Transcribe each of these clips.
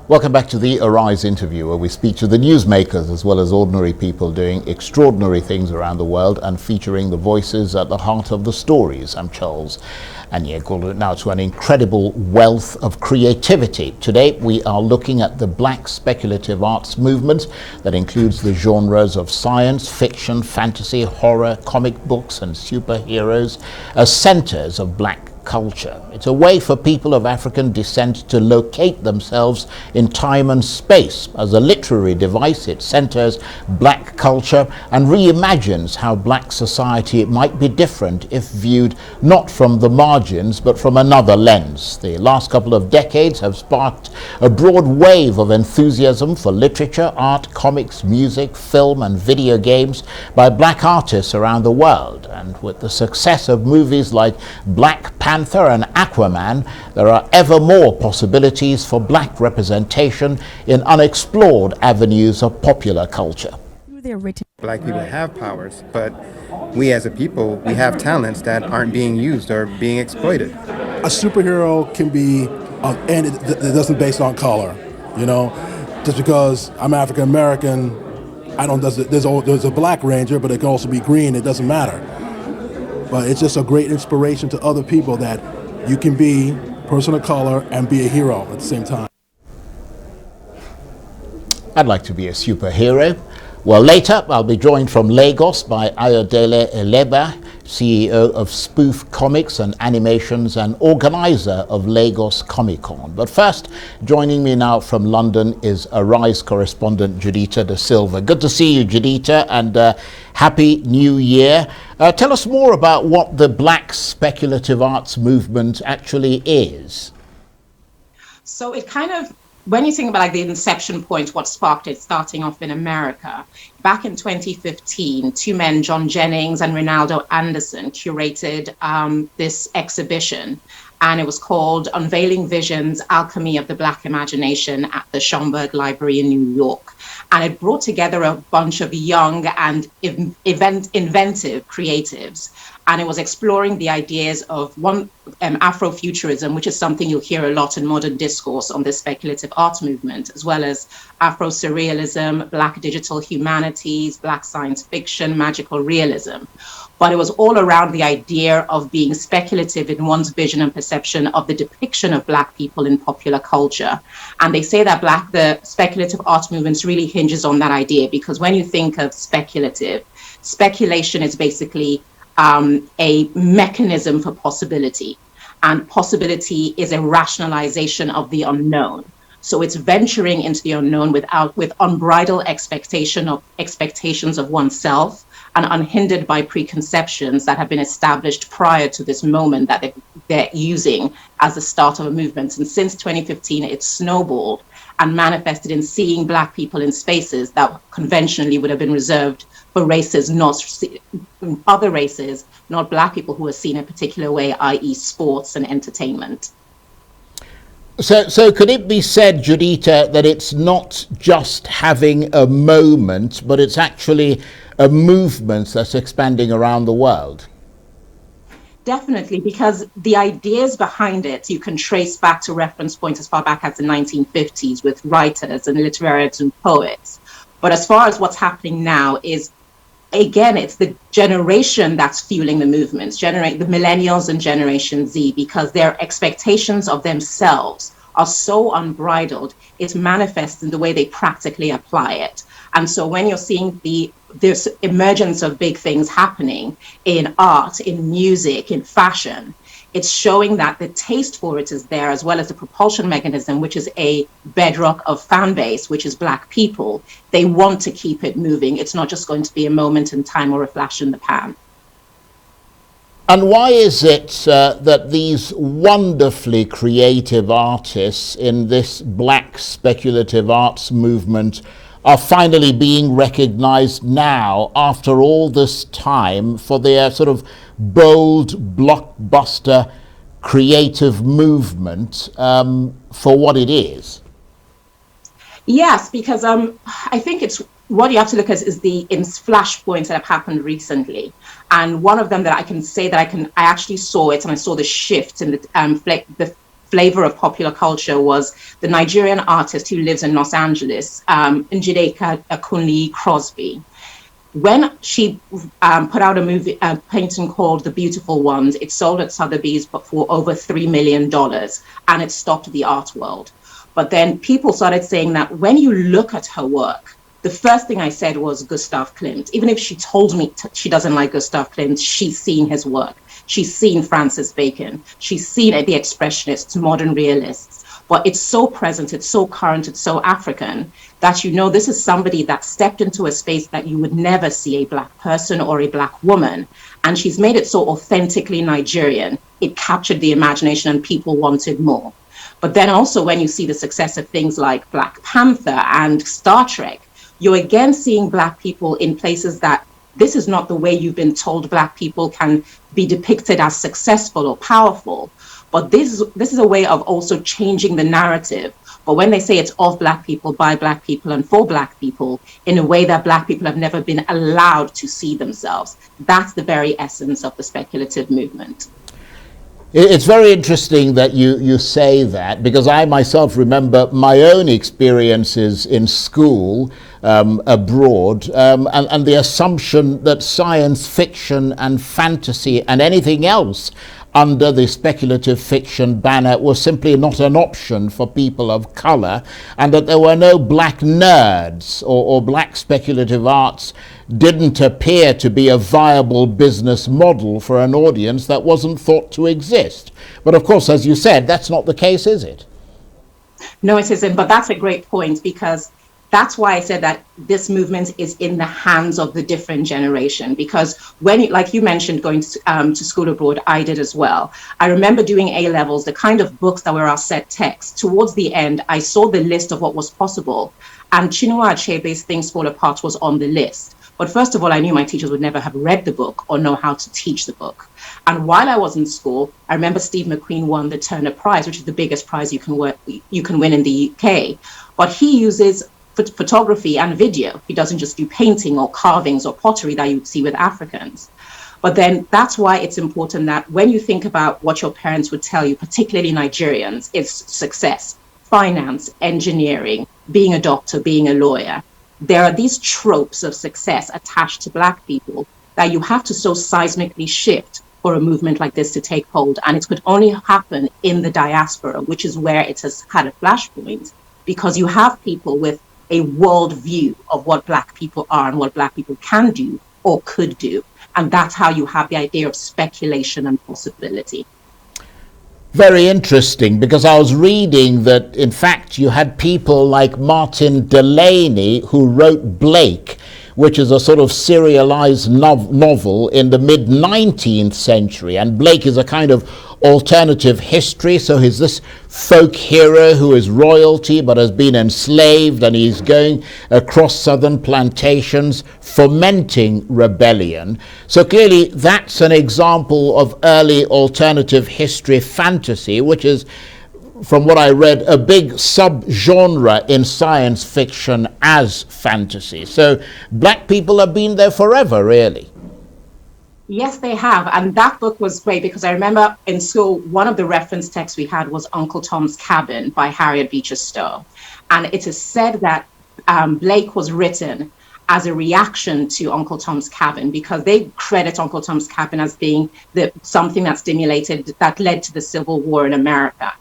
Welcome back to the Arise interview, where we speak to the newsmakers as well as ordinary people doing extraordinary things around the world and featuring the voices at the heart of the stories. I'm Charles Anyegulu, now to an incredible wealth of creativity. Today we are looking at the Black speculative arts movement that includes the genres of science, fiction, fantasy, horror, comic books and superheroes as centers of Black culture. It's a way for people of African descent to locate themselves in time and space. As a literary device, it centers Black culture and reimagines how Black society might be different if viewed not from the margins but from another lens. The last couple of decades have sparked a broad wave of enthusiasm for literature, art, comics, music, film and video games by Black artists around the world. And with the success of movies like Black Panther and Aquaman, there are ever more possibilities for Black representation in unexplored avenues of popular culture. Black people have powers, but we as a people, we have talents that aren't being used or being exploited. A superhero can be, and it doesn't based on color, you know. Just because I'm African American, there's a Black Ranger, but it can also be green. It doesn't matter. But it's just a great inspiration to other people that you can be a person of color and be a hero at the same time. I'd like to be a superhero. Well, later I'll be joined from Lagos by Ayodele Eleba, CEO of Spoof Comics and Animations and organizer of Lagos Comic Con. But first, joining me now from London is Arise correspondent Judita DaSilva. Good to see you, Judita, and Happy New Year. Tell us more about what the Black speculative arts movement actually is. So it kind of, when you think about like the inception point, what sparked it, starting off in America, back in 2015, two men, John Jennings and Ronaldo Anderson, curated this exhibition, and it was called Unveiling Visions, Alchemy of the Black Imagination at the Schomburg Library in New York. And it brought together a bunch of young and inventive creatives. And it was exploring the ideas of Afrofuturism, which is something you'll hear a lot in modern discourse on the speculative art movement, as well as Afro-surrealism, Black digital humanities, Black science fiction, magical realism. But it was all around the idea of being speculative in one's vision and perception of the depiction of Black people in popular culture. And they say that the speculative art movement really hinges on that idea, because when you think of speculation is basically a mechanism for possibility, and possibility is a rationalization of the unknown. So it's venturing into the unknown with unbridled expectations of oneself and unhindered by preconceptions that have been established prior to this moment that they're using as the start of a movement. And since 2015, it's snowballed and manifested in seeing Black people in spaces that conventionally would have been reserved for races, other races, not Black people who are seen a particular way, i.e. sports and entertainment. So could it be said, Judita, that it's not just having a moment, but it's actually a movement that's expanding around the world? Definitely, because the ideas behind it, you can trace back to reference points as far back as the 1950s with writers and literarians and poets. But as far as what's happening now is, again, it's the generation that's fueling the movements, the millennials and Generation Z, because their expectations of themselves are so unbridled, it manifests in the way they practically apply it. And so when you're seeing this emergence of big things happening in art, in music, in fashion, it's showing that the taste for it is there, as well as the propulsion mechanism, which is a bedrock of fan base, which is Black people. They want to keep it moving. It's not just going to be a moment in time or a flash in the pan. And why is it that these wonderfully creative artists in this Black speculative arts movement are finally being recognized now, after all this time, for their sort of bold, blockbuster, creative movement for what it is? Yes, because I think it's what you have to look at is the flashpoints that have happened recently. And one of them that I can say that I actually saw it, and I saw the shift in the flavor of popular culture was the Nigerian artist who lives in Los Angeles, Judita Akunle Crosby. When she put out a painting called The Beautiful Ones, it sold at Sotheby's but for over $3 million, and it stopped the art world. But then people started saying that when you look at her work, the first thing I said was Gustav Klimt. Even if she told me she doesn't like Gustav Klimt, she's seen his work. She's seen Francis Bacon. She's seen the Expressionists, modern realists. But it's so present, it's so current, it's so African that you know this is somebody that stepped into a space that you would never see a Black person or a Black woman. And she's made it so authentically Nigerian. It captured the imagination and people wanted more. But then also when you see the success of things like Black Panther and Star Trek, you're again seeing Black people in places that this is not the way you've been told Black people can be depicted as successful or powerful. But this is a way of also changing the narrative. But when they say it's of Black people, by Black people, and for Black people, in a way that Black people have never been allowed to see themselves, that's the very essence of the speculative movement. It's very interesting that you say that, because I myself remember my own experiences in school abroad, and the assumption that science fiction and fantasy and anything else under the speculative fiction banner was simply not an option for people of color, and that there were no Black nerds or Black speculative arts didn't appear to be a viable business model for an audience that wasn't thought to exist. But of course, as you said, that's not the case, is it? No, it isn't. But that's a great point, because that's why I said that this movement is in the hands of the different generation. Because when, like you mentioned, going to school abroad, I did as well. I remember doing A levels, the kind of books that were our set text. Towards the end, I saw the list of what was possible, and Chinua Achebe's Things Fall Apart was on the list. But first of all, I knew my teachers would never have read the book or know how to teach the book. And while I was in school, I remember Steve McQueen won the Turner Prize, which is the biggest prize you can win in the UK. But he uses photography and video. He doesn't just do painting or carvings or pottery that you would see with Africans. But then that's why it's important that when you think about what your parents would tell you, particularly Nigerians, it's success, finance, engineering, being a doctor, being a lawyer. There are these tropes of success attached to Black people that you have to so seismically shift for a movement like this to take hold. And it could only happen in the diaspora, which is where it has had a flashpoint, because you have people with a world view of what Black people are and what Black people can do or could do. And that's how you have the idea of speculation and possibility. Very interesting, because I was reading that, in fact, you had people like Martin Delaney, who wrote Blake, which is a sort of serialized novel in the mid-19th century. And Blake is a kind of alternative history, so he's this folk hero who is royalty but has been enslaved, and he's going across southern plantations fomenting rebellion. So clearly that's an example of early alternative history fantasy, which is, from what I read, a big subgenre in science fiction as fantasy. So Black people have been there forever, really. Yes, they have. And that book was great, because I remember in school, one of the reference texts we had was Uncle Tom's Cabin by Harriet Beecher Stowe. And it is said that Blake was written as a reaction to Uncle Tom's Cabin, because they credit Uncle Tom's Cabin as being something that led to the Civil War in America.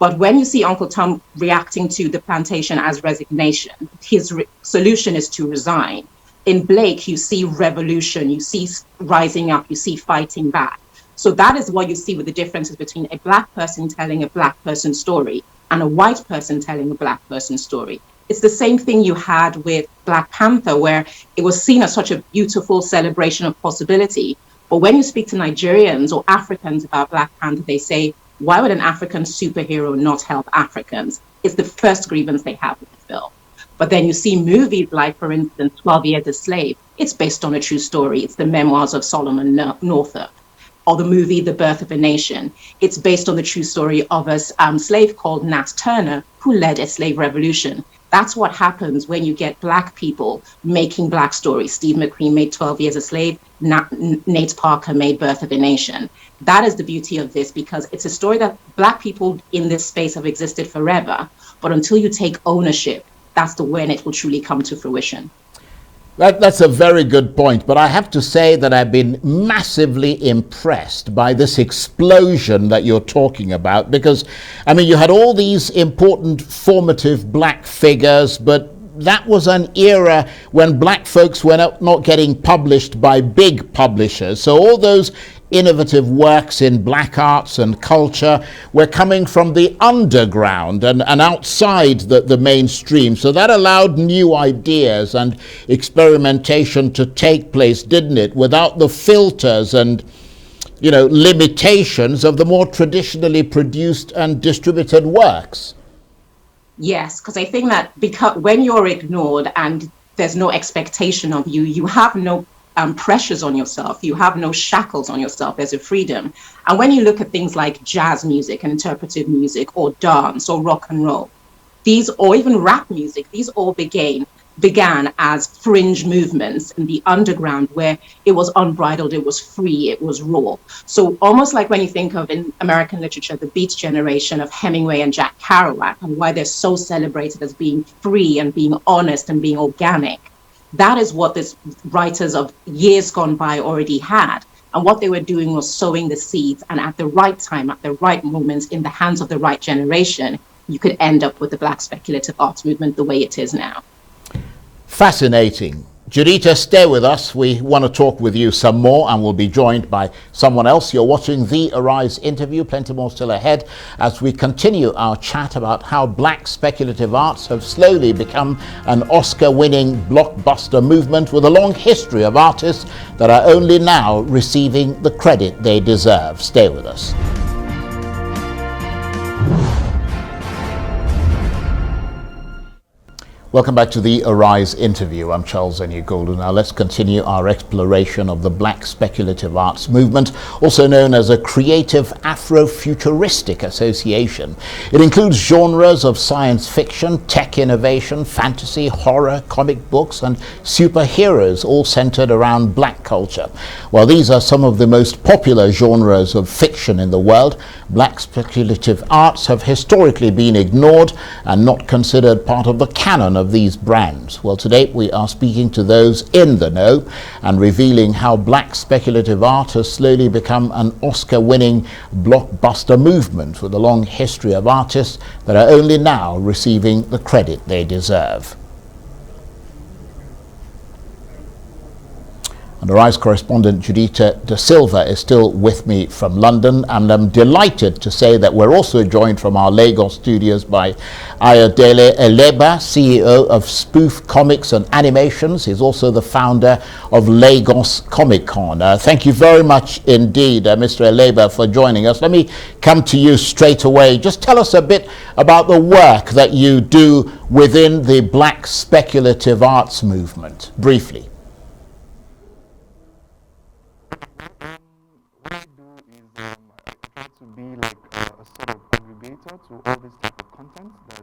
But when you see Uncle Tom reacting to the plantation as resignation, his solution is to resign. In Blake, you see revolution, you see rising up, you see fighting back. So that is what you see with the differences between a Black person telling a Black person story and a white person telling a Black person story. It's the same thing you had with Black Panther, where it was seen as such a beautiful celebration of possibility. But when you speak to Nigerians or Africans about Black Panther, they say, why would an African superhero not help Africans? It's the first grievance they have with the film. But then you see movies like, for instance, 12 Years a Slave. It's based on a true story. It's the memoirs of Solomon Northup. Or the movie The Birth of a Nation. It's based on the true story of a slave called Nat Turner, who led a slave revolution. That's what happens when you get Black people making Black stories. Steve McQueen made 12 Years a Slave. Nate Parker made Birth of a Nation. That is the beauty of this, because it's a story that Black people in this space have existed forever. But until you take ownership, that's when it will truly come to fruition. That's a very good point, but I have to say that I've been massively impressed by this explosion that you're talking about, because, I mean, you had all these important formative Black figures, but that was an era when Black folks were not getting published by big publishers. So all those innovative works in Black arts and culture were coming from the underground and outside the mainstream. So that allowed new ideas and experimentation to take place, didn't it? Without the filters and, you know, limitations of the more traditionally produced and distributed works. Yes, because I think that because when you're ignored and there's no expectation of you, you have no pressures on yourself, you have no shackles on yourself, there's a freedom. And when you look at things like jazz music and interpretive music or dance or rock and roll, these, or even rap music, these all began as fringe movements in the underground, where it was unbridled, it was free, it was raw. So almost like when you think of in American literature, the Beat generation of Hemingway and Jack Kerouac, and why they're so celebrated as being free and being honest and being organic. That is what these writers of years gone by already had. And what they were doing was sowing the seeds, and at the right time, at the right moments, in the hands of the right generation, you could end up with the Black speculative arts movement the way it is now. Fascinating. Judita, stay with us. We want to talk with you some more, and we'll be joined by someone else. You're watching the Arise interview. Plenty more still ahead as we continue our chat about how Black speculative arts have slowly become an Oscar-winning blockbuster movement with a long history of artists that are only now receiving the credit they deserve. Stay with us. Welcome back to the Arise interview. I'm Charles Enigold. Now let's continue our exploration of the Black speculative arts movement, also known as a creative Afro-futuristic association. It includes genres of science fiction, tech innovation, fantasy, horror, comic books, and superheroes, all centered around Black culture. While these are some of the most popular genres of fiction in the world, Black speculative arts have historically been ignored and not considered part of the canon of these brands. Well, today we are speaking to those in the know and revealing how Black speculative art has slowly become an Oscar-winning blockbuster movement with a long history of artists that are only now receiving the credit they deserve. And Arise correspondent Judita DaSilva is still with me from London, and I'm delighted to say that we're also joined from our Lagos studios by Ayodele Eleba, CEO of Spoof Comics and Animations. He's also the founder of Lagos Comic Con. Thank you very much indeed, Mr. Eleba, for joining us. Let me come to you straight away. Just tell us a bit about the work that you do within the Black speculative arts movement, briefly. To all this type of content that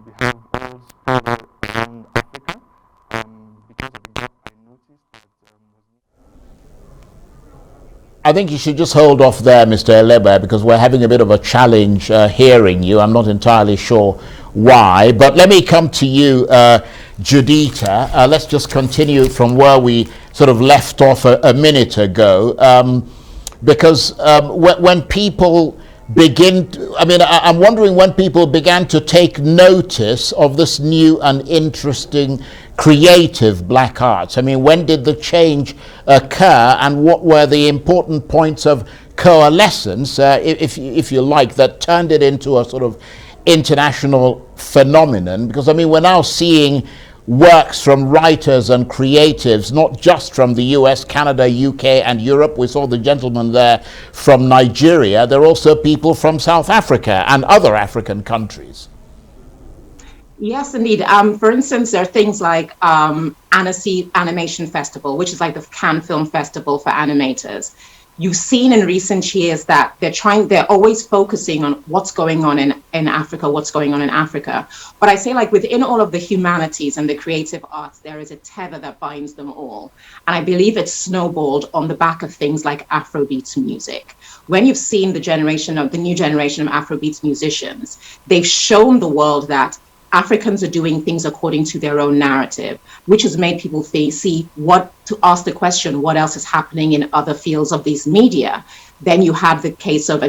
we have all spread around Africa. Because of the gap, I noticed that I think you should just hold off there, Mr. Eleba, because we're having a bit of a challenge hearing you. I'm not entirely sure why, but let me come to you, Judita. Let's just continue from where we sort of left off a minute ago, because when people I'm wondering when people began to take notice of this new and interesting creative Black arts. I mean, when did the change occur, and what were the important points of coalescence, if you like, that turned it into a sort of international phenomenon? Because, I mean, we're now seeing works from writers and creatives, not just from the US, Canada, UK, and Europe. We saw the gentleman there from Nigeria. There are also people from South Africa and other African countries. Yes, indeed. For instance, there are things like Annecy Animation Festival, which is like the Cannes Film Festival for animators. you've seen in recent years that they're always focusing on what's going on in Africa. But I say, like, within all of the humanities and the creative arts, there is a tether that binds them all. And I believe it's snowballed on the back of things like Afrobeats music. When you've seen the new generation of Afrobeats musicians, they've shown the world that Africans are doing things according to their own narrative, which has made people ask the question, what else is happening in other fields of these media? Then you have the case of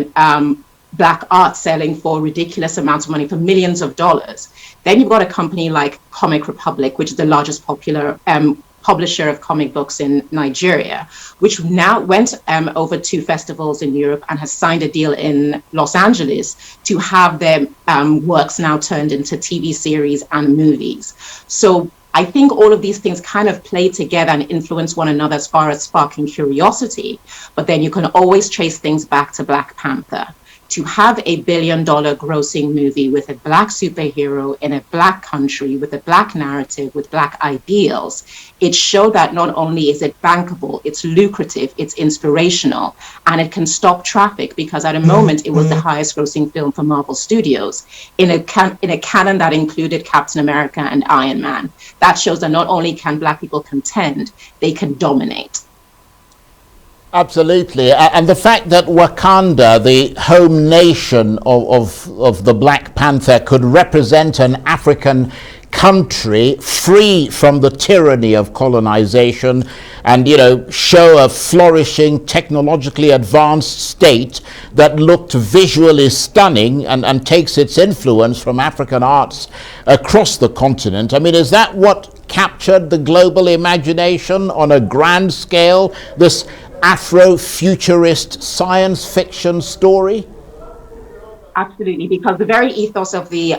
black art selling for ridiculous amounts of money, for millions of dollars. Then you've got a company like Comic Republic, which is the largest publisher of comic books in Nigeria, which now went over to festivals in Europe and has signed a deal in Los Angeles to have their works now turned into TV series and movies. So I think all of these things kind of play together and influence one another as far as sparking curiosity. But then you can always trace things back to Black Panther. To have a $1 billion grossing movie with a Black superhero in a Black country, with a Black narrative, with Black ideals, it showed that not only is it bankable, it's lucrative, it's inspirational, and it can stop traffic, because at a moment it was the highest grossing film for Marvel Studios in a canon that included Captain America and Iron Man. That shows that not only can Black people contend, they can dominate. Absolutely. And the fact that Wakanda, the home nation of the Black Panther, could represent an African country free from the tyranny of colonization and, show a flourishing, technologically advanced state that looked visually stunning and takes its influence from African arts across the continent. I mean, is that what captured the global imagination on a grand scale, this Afro-futurist science fiction story? Absolutely, because the very ethos of the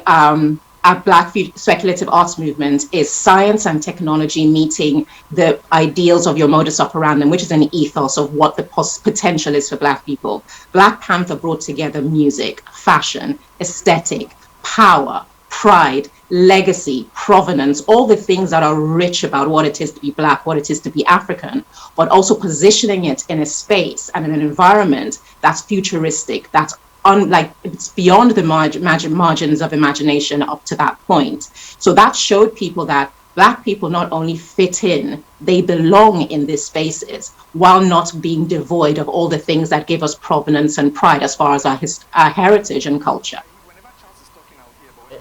Black speculative arts movement is science and technology meeting the ideals of your modus operandi, which is an ethos of what the potential is for Black people. Black Panther brought together music, fashion, aesthetic, power, pride, legacy, provenance, all the things that are rich about what it is to be Black, what it is to be African, but also positioning it in a space and in an environment that's futuristic, that's it's beyond the margins of imagination up to that point. So that showed people that Black people not only fit in, they belong in these spaces, while not being devoid of all the things that give us provenance and pride as far as our heritage and culture.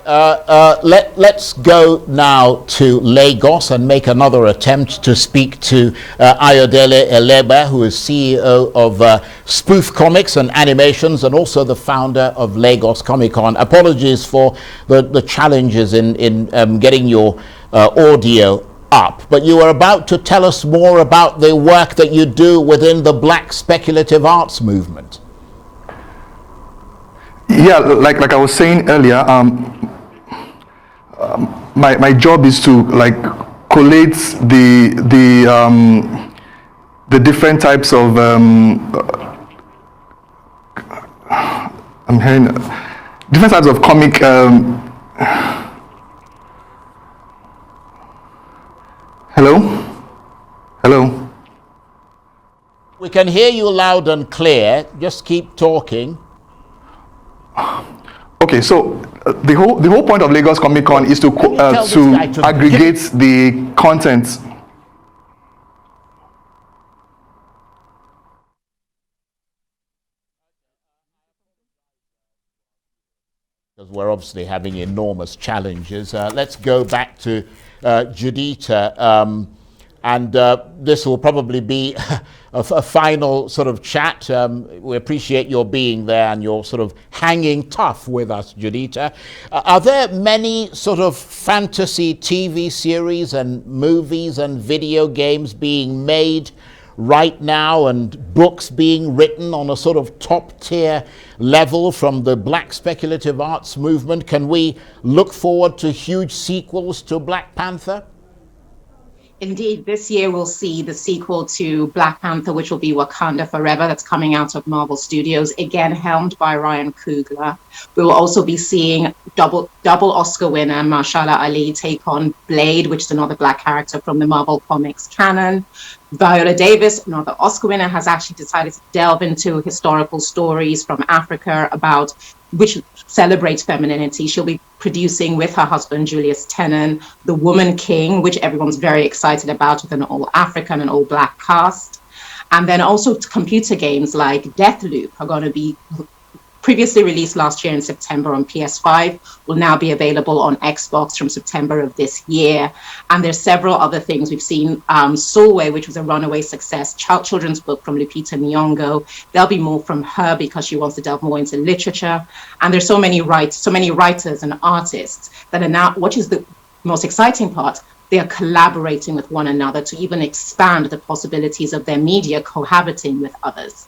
Let's go now to Lagos and make another attempt to speak to Ayodele Eleba, who is CEO of Spoof Comics and Animations and also the founder of Lagos Comic Con. Apologies for the challenges in getting your audio up, but you were about to tell us more about the work that you do within the Black speculative arts movement. Yeah, like I was saying earlier, my job is to collate the different types of I'm hearing different types of comic hello. We can hear you loud and clear. Just keep talking. Okay, so the whole point of Lagos Comic Con is to aggregate the content. Because we're obviously having enormous challenges. Let's go back to Judita, and this will probably be a final sort of chat. We appreciate your being there and you're sort of hanging tough with us, Judita. Are there many sort of fantasy TV series and movies and video games being made right now and books being written on a sort of top tier level from the Black speculative arts movement? Can we look forward to huge sequels to Black Panther? Indeed, this year we'll see the sequel to Black Panther, which will be Wakanda Forever, that's coming out of Marvel Studios, again helmed by Ryan Coogler. We will also be seeing double Oscar winner Mahershala Ali take on Blade, which is another Black character from the Marvel Comics canon. Viola Davis, another Oscar winner, has actually decided to delve into historical stories from Africa about which celebrates femininity. She'll be producing with her husband, Julius Tennant, The Woman King, which everyone's very excited about, with an all-African and all-Black cast. And then also computer games like Deathloop are going to be previously released last year in September on PS5, will now be available on Xbox from September of this year. And there's several other things. We've seen Soulway, which was a runaway success, children's book from Lupita Nyong'o. There'll be more from her because she wants to delve more into literature. And there's so many writers and artists that are now, which is the most exciting part, they are collaborating with one another to even expand the possibilities of their media cohabiting with others.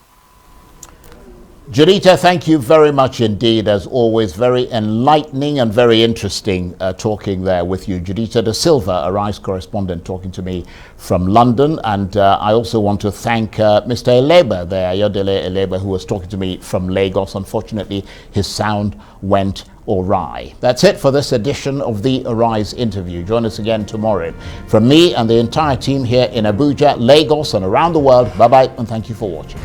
Judita, thank you very much indeed. As always, very enlightening and very interesting talking there with you. Judita DaSilva, Arise correspondent, talking to me from London. And I also want to thank Mr. Eleba there, Ayodele Eleba, who was talking to me from Lagos. Unfortunately, his sound went awry. That's it for this edition of the Arise interview. Join us again tomorrow. From me and the entire team here in Abuja, Lagos, and around the world, bye-bye, and thank you for watching.